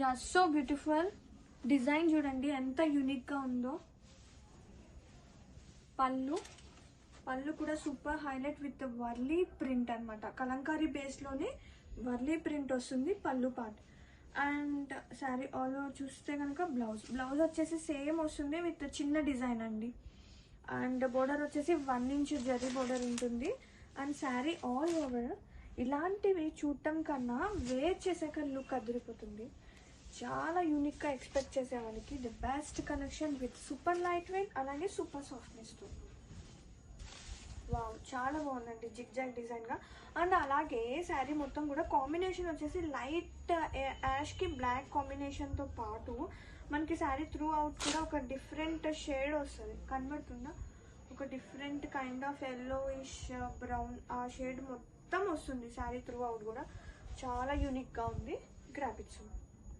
Yeah so beautiful. Design చూడండి ఎంత యూనిక్గా ఉందో. పళ్ళు కూడా super highlight with Warli print అనమాట. కలంకారీ బేస్లోనే వర్లీ ప్రింట్ వస్తుంది పళ్ళు part. And sari all over చూస్తే కనుక బ్లౌజ్ వచ్చేసి సేమ్ వస్తుంది విత్ చిన్న డిజైన్ అండి. అండ్ బోర్డర్ వచ్చేసి 1 ఇంచ్ జరీ బోర్డర్ ఉంటుంది. అండ్ శారీ ఆల్ ఓవర్ ఇలాంటివి చూడటం కన్నా వేర్ చేసాక లుక్ అదిరిపోతుంది. చాలా యూనిక్గా ఎక్స్పెక్ట్ చేసే వాళ్ళకి the best collection with super light weight అలాగే సూపర్ సాఫ్ట్నెస్తో. వావ్, చాలా బాగుందండి జిగ్జాగ్ డిజైన్గా. అండ్ అలాగే శారీ మొత్తం కూడా కాంబినేషన్ వచ్చేసి లైట్ యాష్కి బ్లాక్ కాంబినేషన్తో పాటు మనకి శారీ త్రూ అవుట్ కూడా ఒక డిఫరెంట్ షేడ్ వస్తుంది. కనబడుతుందా? ఒక different kind of yellowish brown ఆ షేడ్ మొత్తం వస్తుంది శారీ త్రూ అవుట్ కూడా. చాలా యూనిక్గా ఉంది. Grab it.